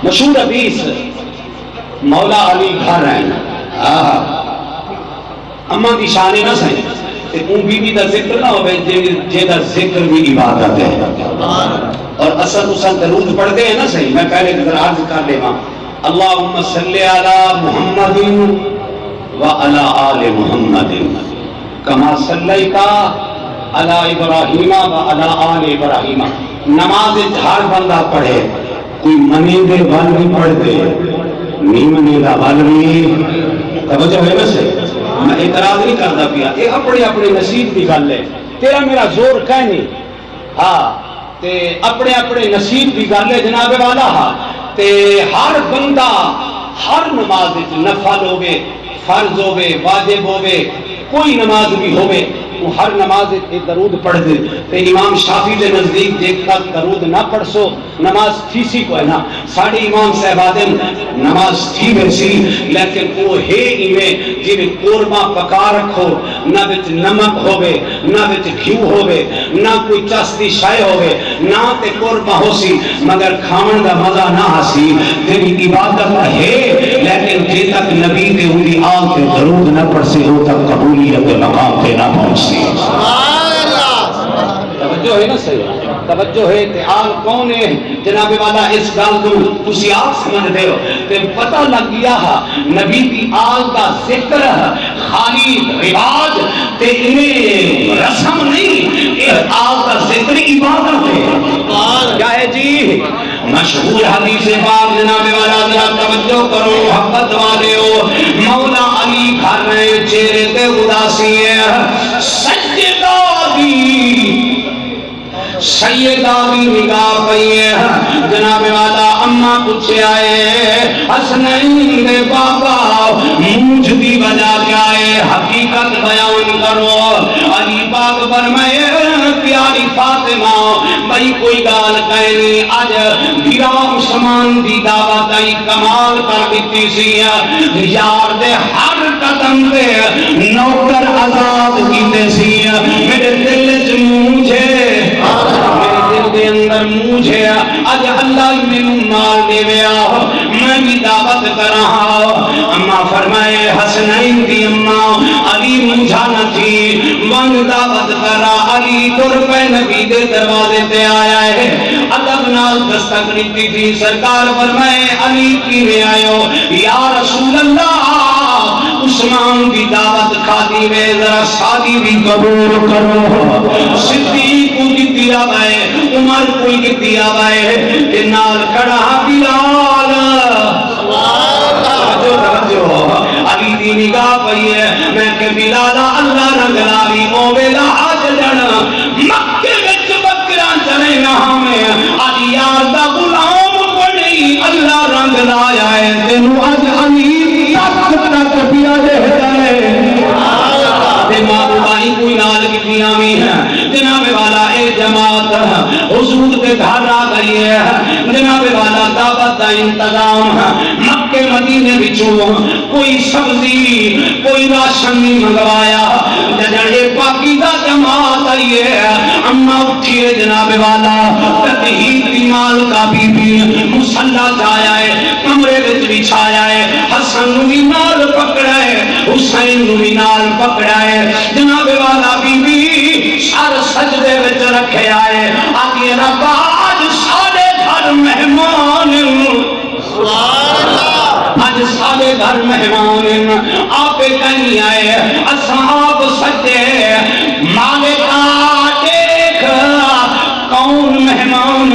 مشہور حدیث مولا علی گھر ہیں اما دی شانے نہ سہیں تے اون بی بی دا ذکر نہ ہوئے جے دا ذکر بھی عبادت ہے اور اصل درود پڑھتے ہیں نا صحیح. میں پہلے ذرا عرض کر لے ماں اللہم صلی علی محمد وعلی آل محمد کما صلیت علی ابراہیم وعلی آل ابراہیم. نماز ہر بندہ پڑھے کوئی منی دے وال بھی پڑھ دے نہیں منی دا وال بھی توجہ ہے نا سے. میں اعتراض نہیں کرتا پیا یہ اپنے اپنے نصیب کی گل ہے تیرا میرا زور کہ نہیں ہاں تے اپنے اپنے نصیب کی گل ہے جناب والا ہاں تے ہر بندہ ہر نماز نفل ہوے فرض ہوے واجب ہوے کوئی نماز بھی ہوے وہ ہر نماز ایک درود پڑھ دے تے امام شافعی کے نزدیک جے تک درود نہ پڑھ سو نماز تھی کو ہے نا. ساڑھے امام صاحب آدم نماز تھی ویسی لیکن وہ ہے ایویں جی قورمہ پکا رکھو نہ وچ نمک ہوے نہ وچ گھیو ہوے نہ کوئی چستی شے ہوے نہ تے قورمہ ہو سی مگر کھاون دا مزہ نہ ہسی تیری عبادت ہے لیکن جے تک نبی دے ہوندی آل تے درود نہ پڑھ سی ہو تک قبولیت کے مقام تے نہ پہنچ. توجہ ہے نا صحیح توجہ ہے تے آل کون ہے جناب والا اس گل کو تسی آپ سمجھ دے ہو تے پتہ لگ گیا نبی دی آل دا ذکر خالی رواج تے انہیں رسم نہیں اس آل دا ذکر عبادت ہے. کیا ہے جی مشہور حدیث پاک جناب والا ذرا توجہ کرو محبت والے ہو مولا علی گھر میں چہرے تے اداسی ہے سیدہ بھی نگاہ پئی ہے جناب والا اما پوچھے آئے حسنین دے بابا مونجھ دی وجہ کیا ہے حقیقت بیان کرو. علی پاک فرمائے پیاری فاطمہ بھئی کوئی گال کہنی اج بھیرا عثمان دی دعوت آئی کمال کر دیتی سی یار دے ہر قدم دے نوکر آزاد کیتے سی میرے دل چ مونجھے دے اندر مجھے اج اللہ میں مال دے ویا میں بھی دعوت کر رہا. اما فرمائے حسنین دی اما علی مجھا نہ تھی من دعوت کر رہا. علی تر پہ نبی دے دروازے تے آیا ہے ادب نال دستک دیتی تھی. سرکار فرمائے علی کی میں آئے یا رسول اللہ عثمان کی دعوت کھاتی وے ذرا شادی بھی قبول کرو. صدیق کو کیتی آئے عمر کوئی کیتی آئے کہ نال کھڑا بلال علی دی نگاہ پئی ہے میں کہ بلال اللہ رنگ لاوی او ویلا آج جڑ مکے وچ بکرا چلے نہ ہمیں علی یار دا غلام بنی اللہ رنگ لایا ہے تینو اج علی تک پیا دے ہے ماں بائی کوئی نال کی آمی ہے جناب والا اے جماعت حضور کے گھر آ گئی ہے جناب والا دعوت کا انتظام مکے مدینے وچوں کوئی سبزی کوئی راشن نہیں منگوایا جڑے پاکیزہ جماعت آئی ہے اما اٹھیے جناب والا تطہیر دی مال کا بی بی مصلی جایا ہے کمرے وچ بچھایا ہے حسن بھی نال پکڑا ہے حسین بھی نال پکڑا ہے جناب والا بی بی سر سجدے وچ رکھے آئے آگے رب آج سارے گھر مہمان آج سارے گھر مہمان آپ کہیں آئے اصحاب سجدے مالکا دیکھ کون مہمان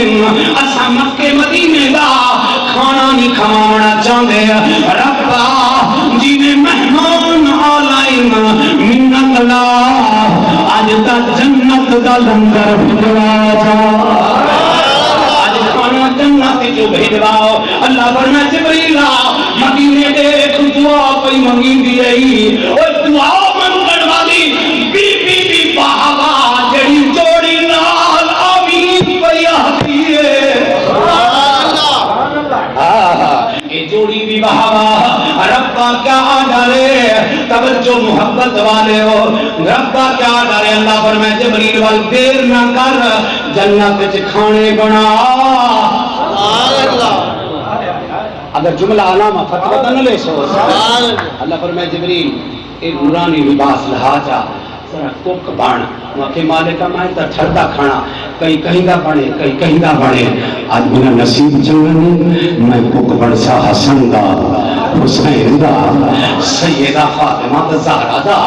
اسا مکے مدینے دا کھانا نہیں کھانا چاہتے ربا جی میں مہمان آلائن منت لا آج تا جنت دا لنگر بھجوا جا آج کھانا جنت جو بھجواؤ اللہ فرمائے جبریل مدینے دیکھ دعا پئی منگی دیئی اور دعا منگن والی بی بی بی باہوا جڑی جوڑی نال آمین پیا دیئے جوڑی بھی بہاوا ربا کیا ڈالے توجہ محبت والے ہو ربا کیا ڈالے اللہ فرمائے جبریل وال دیر نہ کر جنت وچ کھانے بنا اگر جملہ علامہ فتوہ نہ لے سو اللہ فرمائے جبریل اے نورانی لباس لہا جا ذرا کوک بان وہاں مالکہ میں تا ٹھردا کھانا کئی کہیں دا بنے کئی کہیں دا بنے آج میرا نصیب چنگنے میں کوک بڑھ سا حسن دا حسین دا سیدہ فاطمہ دا زہرہ دا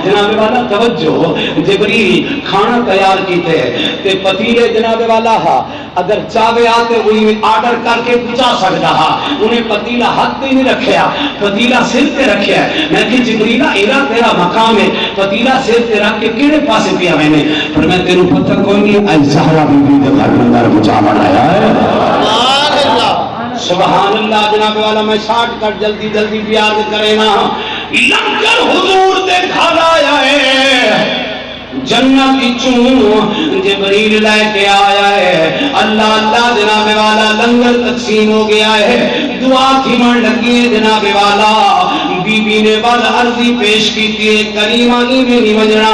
جناب والا توجہ جبریل کھانا تیار کیتے تے پتیلے جناب والا ہا اگر چاہے آتے وہی آرڈر کر کے پچا سکتا ہا انہیں پتیلہ ہاتھ پہ نہیں رکھیا پتیلہ سر پہ رکھیا میں کہ جبریلہ ایرا تیرا مقام ہے پتیلہ سر پہ رکھ کے کیڑے پاسے پیا میں نے پر میں تیروں پتہ کوئی نہیں اے زہرہ بی بی دے گھر اندر مجھا بڑھایا ہے سبحان اللہ جناب والا میں شارٹ کٹ جلدی جلدی بیاد کرے نا لنگر حضور دے گھر آیا ہے جنت چون جبریل لے کے آیا ہے اللہ اللہ جناب والا لنگر تقسیم ہو گیا ہے دعا تھی من لگی ہے جناب والا بی بی نے بعد عرضی پیش کی تھی کریمہ ایمینی وجنا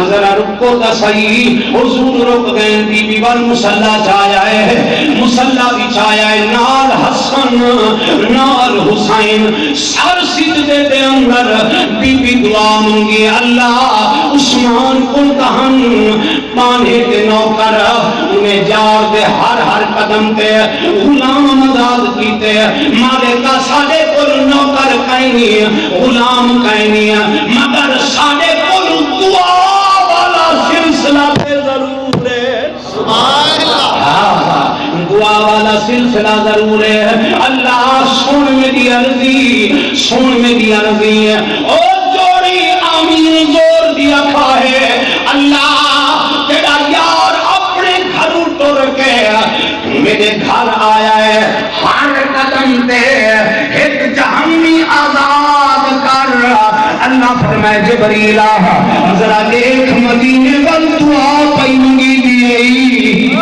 ذرا رکو تا صحیح حضور رک گئے بی بی بل مسلح چایا ہے مسلح بھی چایا ہے نال حسن نال حسین سر سجدے دے اندر بی بی دعا منگی اللہ عثمان کو کہن پانے کے نوکر انہیں جار دے ہر قدم تے غلام آزاد کیتے مالکہ ساڑے کل نوکر کائنی غلام کائنی مگر ساڑے کل دعا والا سلسلہ تے ضرور ہے سبحان اللہ دعا والا سلسلہ ضرور ہے اللہ سن میری عرضی سن میری عرضی ہے اور جوڑی آمین زور دیا کھاہے اللہ تیرا یار اپنے گھر ٹر کے میرے گھر آیا ہے ہر قدم دے ایک جہنمی آزاد کر اللہ فرمائے جبریل ذرا ایک مدینے وال دعا پئی منگی دی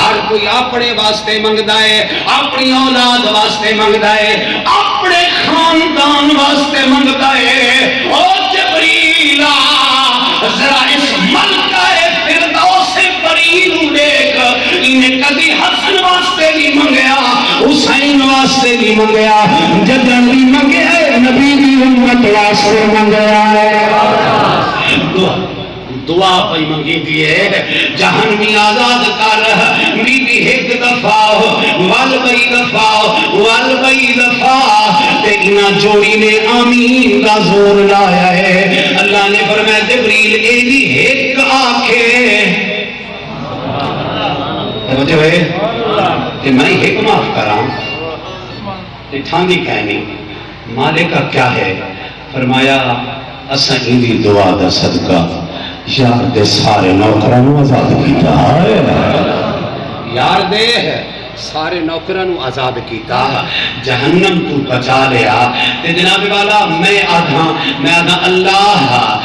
ہر کوئی اپنے واسطے منگدا ہے اپنی اولاد واسطے منگدا ہے اپنے خاندان واسطے منگدا ہے او جبریل ذرا اس ملکہ فردوس برین دیکھ انہیں کدی حسن واسطے نہیں منگیا حسین واسطے نہیں منگیا جدن بھی منگیا نبی بھی امت واسطے منگیا دعا پئی منگی دیئے جہنمی آزاد کر بی بی ایک دفعہ والبئی دفعہ تے انہا جوڑی نے آمین کا زور لایا ہے اللہ نے فرمایا جبریل ایدی ایک آنکھے توجہ ہے کہ میں ایک معاف کراں تے ٹھاندی کہنی مالکہ کیا ہے فرمایا اسا ایدی دعا دا صدقہ یار دے سارے نوکرانو آزاد کیتا یار دے سارے نوکرانو آزاد کیتا جہنم تو بچا لیا تے جناب والا میں آدھا اللہ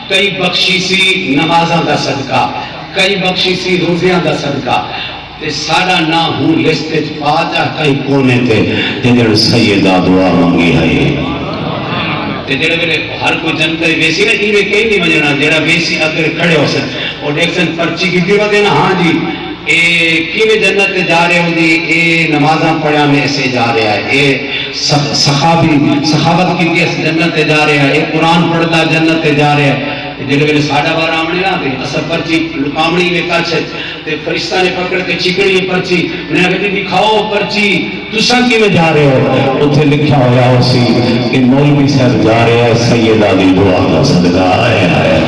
کئی بخشی سی نمازاں دا صدقہ کئی بخشی سی روزیاں دا صدقہ تے ساڑا نہ ہوں لستے پاجا کئی کونے تے جنر سیدہ دعا مانگی ہے جڑے میرے ہر کوئی جنتا ہے ویسی نا جی میں کہیں نہیں مجھنا جڑا ویسی اگر کھڑے ہو سن اور دیکھ سن پرچی کی دیوا دینا ہاں جی کی میں جنت جا رہے ہوں دی اے نمازاں پڑھا میں ایسے جا رہا ہے اے صحابت کی دیس جنت جا رہا ہے اے قرآن پڑھتا جنت جا رہا ہے جڑے میرے ساڑھا بار آمنے نہ دے اصل پرچی لکامڑی میں کچھ تے فرشتہ نے پکڑ کے چکڑی پرچی میں نے کہا دکھاؤ پرچی تساں کی میں جا رہے ہو اتھے لکھا ہویا ہو سی کہ مولوی صاحب جا رہے ہیں سیدہ دی دعا کا صدقہ آئے